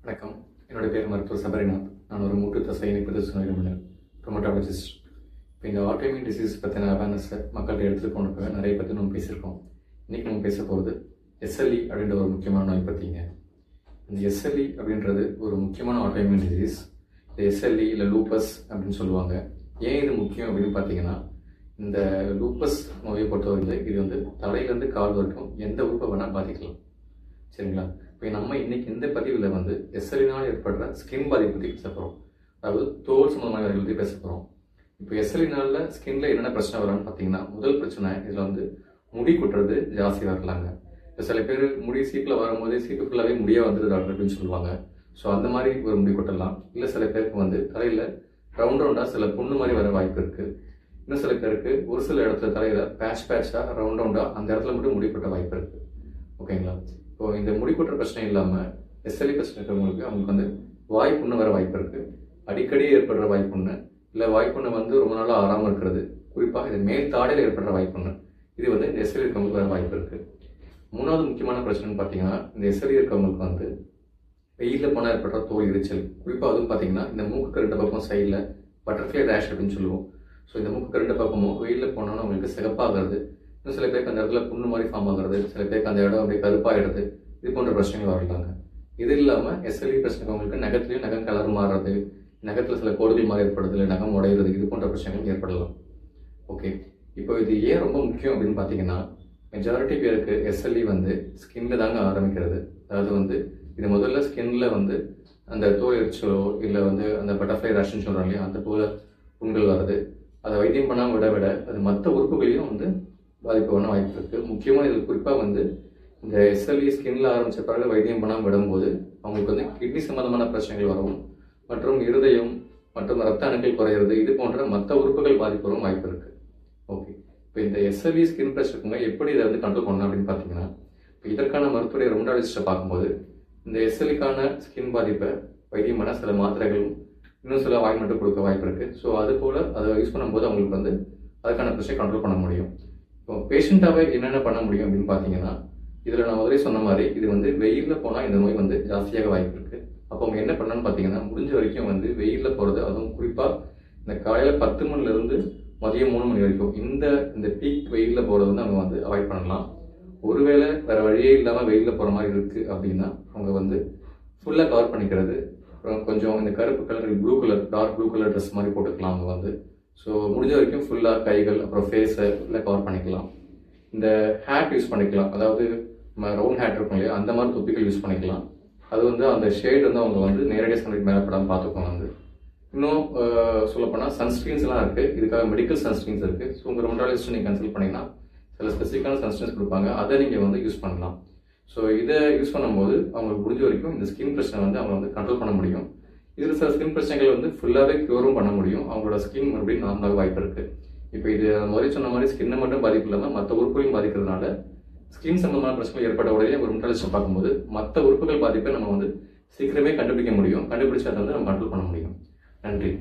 வணக்கம். என்னோட பேர் மருத்துவர் சபரிநாத். நான் ஒரு மூட்டு தசை இணைப்பு நிபுணர், ரோமட்டாலஜிஸ்ட். இப்போ இந்த ஆட்டோமின் டிசீஸ் பற்றின அவேர்னஸை மக்கள்கிட்ட எடுத்துகிட்டு போனப்போ நிறைய பற்றி நம்ம பேசியிருக்கோம். இன்றைக்கி நம்ம பேச போகிறது எஸ்எல்இ அப்படின்ற ஒரு முக்கியமான நோய் பற்றிங்க. இந்த எஸ்எல்இ அப்படின்றது ஒரு முக்கியமான ஆட்டோமின் டிசீஸ். இந்த எஸ்எல்இ இல்லை லூப்பஸ் அப்படின்னு சொல்லுவாங்க. ஏன் இது முக்கியம் அப்படின்னு பார்த்தீங்கன்னா, இந்த லூப்பஸ் நோயை பொறுத்தவரையில் இது வந்து தலையிலேருந்து கால் வரைக்கும் எந்த உறுப்பை வேணால் பாதிக்கலாம். சரிங்களா? இப்போ நம்ம இன்னைக்கு இந்த பதிவில் வந்து எஸ்எல்இனால் ஏற்படுற ஸ்கின் பாதிப்பு பற்றி பேச போகிறோம். அதாவது தோல் சம்பந்தமான வேலைகள் பற்றி பேச போகிறோம். இப்போ எஸ்எல்இனால ஸ்கின்ல என்னென்ன பிரச்சனை வரும்னு பார்த்தீங்கன்னா, முதல் பிரச்சனை இதில் வந்து முடி கொட்டுறது ஜாஸ்தி வரலாங்க. இப்போ சில பேர் முடி சீப்பில் வரும்போதே சீப்பு ஃபுல்லாகவே முடியே வந்துடுது டாக்டர் அப்படின்னு சொல்லுவாங்க. ஸோ அந்த மாதிரி ஒரு முடி கொட்டலாம். இல்லை சில பேருக்கு வந்து தலையில் ரவுண்டாக சில புண்ணு மாதிரி வர வாய்ப்பு இருக்குது. இன்னும் சில பேருக்கு ஒரு சில இடத்துல தலையில் பேட்சாக ரவுண்டாக அந்த இடத்துல மட்டும் முடி கொட்ட வாய்ப்பு இருக்குது. ஓகேங்களா? இப்போ இந்த முடி கொட்டுற பிரச்சனை இல்லாமல் எஸ்எல்இ பிரச்சனை இருக்கிறவங்களுக்கு அவங்களுக்கு வந்து வாய்ப்புண்ணு வர வாய்ப்பு இருக்குது. அடிக்கடி ஏற்படுற வாய்ப்புண்ணு, இல்லை வாய்ப்புண்ணு வந்து ரொம்ப நாளாக ஆறாமல் இருக்கிறது, குறிப்பாக இது மேல் தாடையில் ஏற்படுற வாய்ப்புண்ணு, இது வந்து இந்த எஸ்எல்இ இருக்கவங்களுக்கு வர வாய்ப்பு இருக்குது. மூணாவது முக்கியமான பிரச்சனைன்னு பார்த்தீங்கன்னா, இந்த எஸ்எல்இ இருக்கவங்களுக்கு வந்து வெயிலில் போனால் ஏற்படுற தோல் எரிச்சல். குறிப்பாக அதுவும் பார்த்தீங்கன்னா, இந்த மூக்கு ரெண்டு பக்கம் சைடில் பட்டர்ஃப்ளை ரேஷ் அப்படின்னு சொல்லுவோம். ஸோ இந்த மூக்கு ரெண்டு பக்கமும் வெயிலில் போனோன்னா அவங்களுக்கு சிகப்பாகிறது, இன்னும் சில பேருக்கு அந்த இடத்துல புண்ணு மாதிரி ஃபார்ம் ஆகுறது, சில பேருக்கு அந்த இடம் அப்படியே கருப்பாயிடுது, இது போன்ற பிரச்சனைகள் வரலாங்க. இது இல்லாமல் எஸ்எல்இ பிரச்சனை அவங்களுக்கு நகத்துலையும் நகம் கலர் மாறுறது, நகத்தில் சில கோடுகள் மாதிரி ஏற்படுறது, இல்லை நகம் உடையிறது, இது போன்ற பிரச்சனைகள் ஏற்படலாம். ஓகே, இப்போ இது ஏன் ரொம்ப முக்கியம் அப்படின்னு பார்த்தீங்கன்னா, மெஜாரிட்டி பேருக்கு எஸ்எல்இ வந்து ஸ்கின்ல தாங்க ஆரம்பிக்கிறது. அதாவது வந்து இது முதல்ல ஸ்கின்ல வந்து அந்த தோல் எரிச்சலோ இல்லை வந்து அந்த பட்டர்ஃப்ளை ரேஷ்னு சொல்கிறோம் இல்லையா, அந்த போல புண்கள் வருது. அதை வைத்தியம் பண்ணாமல் விட அது மற்ற உறுப்புகளையும் வந்து பாதிப்பு பண்ண வாய்ப்பு இருக்குது. முக்கியமாக இதில் குறிப்பாக வந்து இந்த எஸ்எல்இ ஸ்கின்ல ஆரம்பித்த பிறகு வைத்தியம் பண்ணாமல் விடும்போது அவங்களுக்கு வந்து கிட்னி சம்பந்தமான பிரச்சனைகள் வரவும், மற்றும் இருதயம் மற்றும் ரத்த அணுக்கள் குறையிறது, இது போன்ற மற்ற உறுப்புகள் பாதிப்பு வரும் வாய்ப்பு இருக்குது. ஓகே, இப்போ இந்த எஸ்எல்இ ஸ்கின் பிரச்சனைங்க எப்படி இதை வந்து கண்ட்ரோல் பண்ணணும் அப்படின்னு பார்த்தீங்கன்னா, இப்போ இதற்கான மருத்துவரை ரோமட்டாலஜிஸ்ட்டை பார்க்கும்போது இந்த எஸ்எல்இக்கான ஸ்கின் பாதிப்பை வைத்தியம் பண்ண சில மாத்திரைகளும் இன்னும் சில ஆயின்மெண்ட்டும் கொடுக்க வாய்ப்பு இருக்குது. ஸோ அது போல் அதை யூஸ் பண்ணும்போது அவங்களுக்கு வந்து அதுக்கான பிரச்சனை கண்ட்ரோல் பண்ண முடியும். இப்போ பேஷண்ட்டாகவே என்னென்ன பண்ண முடியும் அப்படின்னு பார்த்தீங்கன்னா, இதில் நான் முதலே சொன்ன மாதிரி இது வந்து வெயிலில் போனால் இந்த நோய் வந்து ஜாஸ்தியாக வாய்ப்பு இருக்குது. அப்போ அவங்க என்ன பண்ணணும்னு பார்த்தீங்கன்னா, முடிஞ்ச வரைக்கும் வந்து வெயிலில் போகிறது, அதுவும் குறிப்பாக இந்த காலையில் 10 மணிலேருந்து மதியம் 3 மணி வரைக்கும் இந்த பீக் வெயிலில் போகிறது வந்து அவங்க வந்து அவாய்ட் பண்ணலாம். ஒருவேளை வேறு வழியே இல்லாமல் வெயிலில் போகிற மாதிரி இருக்குது அப்படின்னா அவங்க வந்து ஃபுல்லாக கவர் பண்ணிக்கிறது, அப்புறம் கொஞ்சம் இந்த கருப்பு colour blue colour dark blue colour dress மாதிரி போட்டுக்கலாம் அவங்க வந்து. ஸோ முடிஞ்ச வரைக்கும் ஃபுல்லாக கைகள் அப்புறம் ஃபேஸை ஃபுல்லாக கவர் பண்ணிக்கலாம். இந்த ஹேட் யூஸ் பண்ணிக்கலாம், அதாவது நம்ம ரவுண்ட் ஹேட் இருக்கும் இல்லையா, அந்த மாதிரி தொப்பிகள் யூஸ் பண்ணிக்கலாம். அது வந்து அந்த ஷேட் வந்து அவங்க வந்து நேரடியாக சன்லைட் மேலே படாமல் பார்த்துக்கோங்க. வந்து இன்னும் சொல்லப்போனால் சன்ஸ்க்ரீன்ஸ்லாம் இருக்குது. இதுக்காக மெடிக்கல் சன்ஸ்க்ரீன்ஸ் இருக்குது. ஸோ உங்கள் ரோமட்டாலஜிஸ்ட் நீங்கள் கன்சல்ட் பண்ணிங்கன்னா சில ஸ்பெசிஃபிக்கான சன்ஸ்க்ரீன்ஸ் கொடுப்பாங்க, அதை நீங்கள் வந்து யூஸ் பண்ணலாம். ஸோ இதை யூஸ் பண்ணும்போது அவங்களுக்கு முடிஞ்ச வரைக்கும் இந்த ஸ்கின் பிரச்சனை வந்து அவங்க வந்து கண்ட்ரோல் பண்ண முடியும். இதில் சில ஸ்கின் பிரச்சனைகள் வந்து ஃபுல்லாகவே க்யூரும் பண்ண முடியும். அவங்களோட ஸ்கின் மறுபடியும் நார்மலாக வாய்ப்பு இருக்குது. இப்போ இது முதல்ல சொன்ன மாதிரி ஸ்கின்னை மட்டும் பாதிப்பு இல்லாமல் மற்ற உறுப்புகளையும் பாதிக்கிறதுனால ஸ்கின் சம்பந்தமான பிரச்சனைகள் ஏற்பட்ட உடனே ஒரு ரோமட்டாலஜிஸ்ட்டை பார்க்கும்போது மற்ற உறுப்புகள் பாதிப்பை நம்ம வந்து சீக்கிரமே கண்டுபிடிக்க முடியும். கண்டுபிடிச்சு அதை வந்து நம்ம கண்ட்ரோல் பண்ண முடியும். நன்றி.